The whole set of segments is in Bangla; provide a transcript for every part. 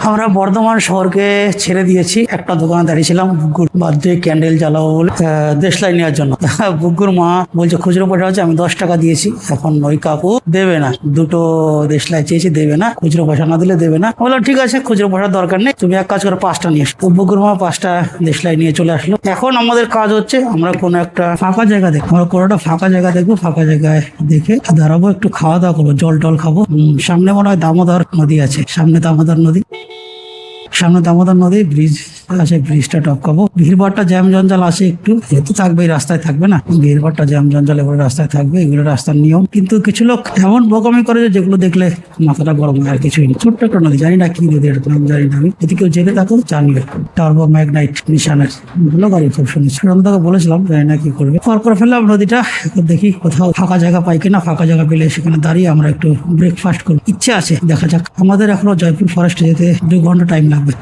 আমরা বর্ধমান শহরকে ছেড়ে দিয়েছি। একটা দোকানে দাঁড়িয়েছিলাম বুগ্গুর বার্থডে ক্যান্ডেল জ্বালাবো বলে দেশলাই নেওয়ার জন্য। বুগ্গুর মা বলছে খুচরো পয়সা আছে, আমি 10 টাকা দিয়েছি। এখন ওই কাকু দেবে না, দুটো দেশলাই চেয়েছি, দেবে না, খুচরো পয়সা না দিলে দেবে না। বললাম ঠিক আছে, খুচরো পয়সার দরকার নেই, তুমি এক কাজ করে 5টা নিয়ে এসো। বুগ্গুর মা 5টা দেশলাই নিয়ে চলে আসলো। এখন আমাদের কাজ হচ্ছে আমরা কোনো একটা ফাঁকা জায়গা দেখবো, আমরা কোনো একটা ফাঁকা জায়গা দেখবো, ফাঁকা জায়গায় দেখে দাঁড়াবো, একটু খাওয়া দাওয়া করবো, জল টল খাবো। সামনে মনে হয় দামোদর নদী আছে, সামনে দামোদর নদী, সামনে দামোদর নদী ব্রিজ আছে, ব্রিজটা টপকাবো। ভিড়ভাড়টা জ্যাম জঞ্জাল আছে একটু, যেহেতু থাকবে রাস্তায়, থাকবে না ভিড়ভাড়টা জ্যাম জঞ্জাল, এগুলো রাস্তায় থাকবে, এগুলো রাস্তার নিয়ম। কিন্তু কিছু লোক এমন বোকামি করে যেগুলো দেখলে মাথাটা গরম হয়। আর কিছুই নেই, ছোট্ট একটা নদী, জানি না কি নদী, এটা নাম জানি না আমি। যদি কেউ জেনে থাকো জানবে। টার্বো ম্যাগনাইট নিশানের ভালো গাড়ি, খুব শুনেছি, তাকে বলেছিলাম, জানি না কি করবে। পার করে ফেললাম নদীটা। এখন দেখি কোথাও ফাঁকা জায়গা পাই কিনা, ফাঁকা জায়গা পেলে সেখানে দাঁড়িয়ে আমরা একটু ব্রেকফাস্ট করবো। ইচ্ছে আছে, দেখা যাক। আমাদের এখনো জয়পুর ফরেস্টে যেতে 2 ঘন্টা টাইম লাগবে।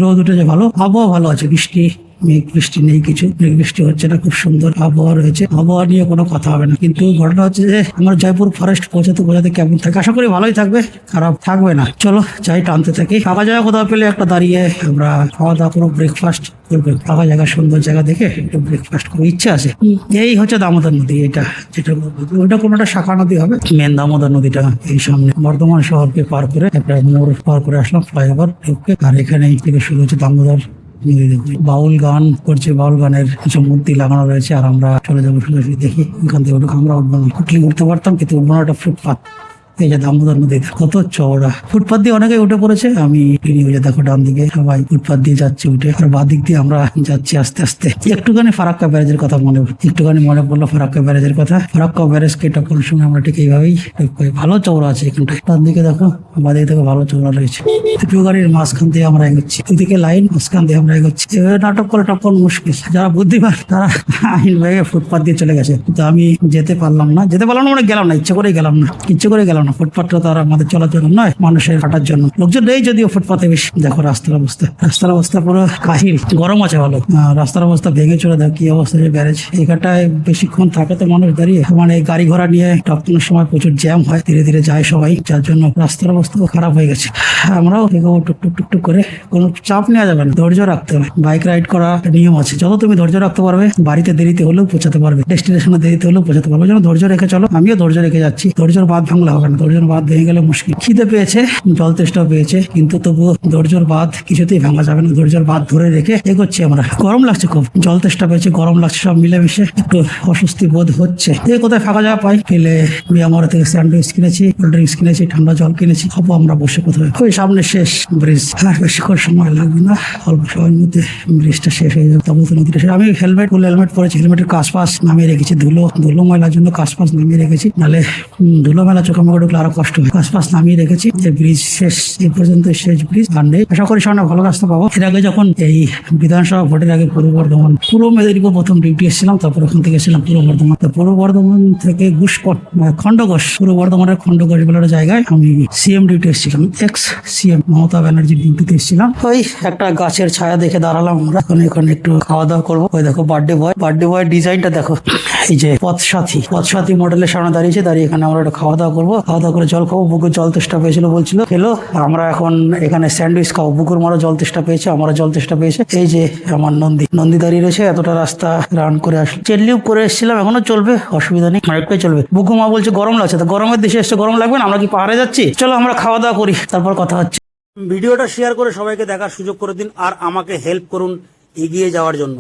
রোদ উঠেছে, ভালো আবহাওয়া, ভালো আছে, বৃষ্টি মেঘ বৃষ্টি নেই, কিছু মেঘ বৃষ্টি হচ্ছে না, খুব সুন্দর আবহাওয়া রয়েছে। আবহাওয়া নিয়ে কোনো কথা হবে না, কিন্তু ঘটনা হচ্ছে যে আমার জয়পুর ফরেস্ট পৌঁছাতে কেমন থাকে। আশা করি ভালোই থাকবে, খারাপ থাকবে না। চলো যাই, টানতে থাকি। ফাঁকা জায়গা কোথাও পেলে একটা দাঁড়িয়ে আমরা খাওয়া দাওয়া করবো, ব্রেকফাস্ট করবো। ফাঁকা জায়গা, সুন্দর জায়গা দেখে একটু ব্রেকফাস্ট করবো, ইচ্ছা আছে। এই হচ্ছে দামোদর নদী, এটা যেটা ওইটা কোনো একটা শাখা নদী হবে। মেন দামোদর নদীটা এই সামনে বর্ধমান শহরকে পার করে একটা মোড় পার করে আসলাম, ফ্লাইওভার ঢুকে। আর এখানে থেকে শুরু হচ্ছে দামোদর। বাউল গান করছে, বাউল গানের কিছু মূর্তি লাগানো রয়েছে। আর আমরা চলে যাবো, শুধু দেখি এখান থেকে আমরা উঠবো না, উঠলে উঠতে পারতাম, কিন্তু উঠবো না। একটা ফুটপাথ, এই যে দামোদর নদী কত চওড়া, ফুটপাথ দিয়ে অনেকে উঠে পড়েছে। আমি দেখো ডান দিকে সবাই ফুটপাথ দিয়ে যাচ্ছে উঠে, আর বাঁ দিক দিয়ে আমরা যাচ্ছি আস্তে আস্তে। একটুখানি ফারাক্কা ব্যারেজের কথা একটুখানি মনে পড়লো, ফারাক্কা ব্যারেজের কথা। ফারাক্কা ব্যারেজকে টপকানোর সময় আমরা ঠিক এইভাবেই ভালো চওড়া আছে এখানটায়। ডান দিকে দেখো, বাঁ দিকে দেখো, ভালো চওড়া রয়েছে। দুটো গাড়ির মাঝখান দিয়ে আমরা এগোচ্ছি, দুদিকে লাইন, মাঝখান দিয়ে আমরা এগোচ্ছি। এভাবে নাটক করে টপকানো মুশকিল। যারা বুদ্ধিমান তারা আইন ভেঙে ফুটপাথ দিয়ে চলে গেছে, কিন্তু আমি যেতে পারলাম না মানে গেলাম না, ইচ্ছে করে গেলাম না। ফুটপাথটা তো আর আমাদের চলার জন্য নয়, মানুষের হাঁটার জন্য। লোকজন নেই যদিও ফুটপাথে বেশি। দেখো রাস্তার অবস্থা পুরো কাহিল, গরম আছে ভালো। রাস্তার অবস্থা ভেঙে চলে, দেখো কি অবস্থা। যে ব্যারেজ এখানটায় বেশিক্ষণ থাকে তো মানুষ দাঁড়িয়ে, মানে গাড়ি ঘোড়া নিয়ে টপকানোর সময় প্রচুর জ্যাম হয়, ধীরে ধীরে যায় সবাই, যার জন্য রাস্তার অবস্থা খারাপ হয়ে গেছে। আমরাও এগোবো টুকটুক করে, কোনো চাপ নেওয়া যাবে না, ধৈর্য রাখতে হবে। বাইক রাইড করা নিয়ম আছে, যত তুমি ধৈর্য রাখতে পারবে, বাড়িতে দেরিতে হলেও পৌঁছাতে পারবে, ডেস্টিনেশনে দেরিতে হলেও পৌঁছাতে পারবে। যেন ধৈর্য রেখে চলো, আমিও ধৈর্য রেখে যাচ্ছি। ধৈর্যের বাদ ভাঙলে হবে না, ধৈর্যের বাদ ভেঙে গেলে মুশকিল। খিদে পেয়েছে, জল তেষ্টাও পেয়েছে, কিন্তু তবুও ধৈর্যের বাদ কিছুতেই ভাঙা যাবে না। ধৈর্যের বাদ ধরে রেখে এগোচ্ছি আমরা। গরম লাগছে খুব, জল তেষ্টা পেয়েছে, গরম লাগছে, সব মিলেমিশে একটু অস্বস্তি বোধ হচ্ছে। কোথায় ফাঁকা জায়গা পাই পেলে আমার থেকে স্যান্ডউইচ কিনেছি, কোল্ড ড্রিঙ্কস কিনেছি, ঠান্ডা জল কিনেছি, খাবো আমরা বসে। কোথায় ওই সামনে শেষ ব্রিজ, আর বেশিক্ষণ সময় লাগবে না, অল্প সময়ের মধ্যে ব্রিজটা শেষ হয়ে যাবে। তারপর নদীটা শেষ। আমি ফুল হেলমেট পরেছি, হেলমেটের কাশপাশ নামিয়ে রেখেছি, ধুলো ময়লার জন্য কাশপাশ নামিয়ে রেখেছি, নাহলে ধুলো মেলা চোখে মুখে ঢুকলে আরো কষ্ট হয়। কাশপাশ নামিয়ে রেখেছি। যে ব্রিজ শেষ, এই পর্যন্ত শেষ ব্রিজ, আর নেই। আশা করি সামনে ভালো রাস্তা পাবো। এর আগে যখন এই বিধানসভা ভোটের আগে পূর্ব মেদিনীপুর প্রথম ডিউটি এসেছিলাম, তারপর ওখান থেকে এসেছিলাম পূর্ব বর্ধমান থেকে খন্ডঘোষ, পূর্ব বর্ধমানের খন্ডঘোষ বলে একটা জায়গায় আমি সিএম ডিউটি এসেছিলাম, এক্স সিএম মমতা ব্যানার্জি ডিউটিতে এসেছিলাম। ওই একটা গাছের ছায়া দেখে দাঁড়ালাম আমরা, এখন একটু খাওয়া দাওয়া করবো। ওই দেখো বার্থডে বয় ডিজাইনটা দেখো, এই যে পথসাথী মডেলের সামনে দাঁড়িয়েছে, দাঁড়িয়ে এখানে আমরা একটু খাওয়া দাওয়া করবো। খাওয়া দাওয়া করে জল খাবো, বুকুর জল তেষ্টা পেয়েছিল বলছিল, খেলো। আমরা এখন এখানে স্যান্ডউইচ খাবো। বুকুর মারও জল তেষ্টা পেয়েছে, আমারও জল তেষ্টা পেয়েছে। এই যে আমার নন্দী দাঁড়িয়ে রয়েছে, এতটা রাস্তা রান করে আসলো, চেল্লিউ করে এসেছিলাম, এখনো চলবে, অসুবিধা নেই, অনেকটাই চলবে। বুকু মা বলছে গরম লাগছে, তো গরমের দেশে এসছে, গরম লাগবে না, আমরা কি পাহাড়ে যাচ্ছি? চলো আমরা খাওয়া দাওয়া করি, তারপর কথা হচ্ছে। ভিডিওটা শেয়ার করে সবাইকে দেখার সুযোগ করে দিন, আর আমাকে হেল্প করুন এগিয়ে যাওয়ার জন্য।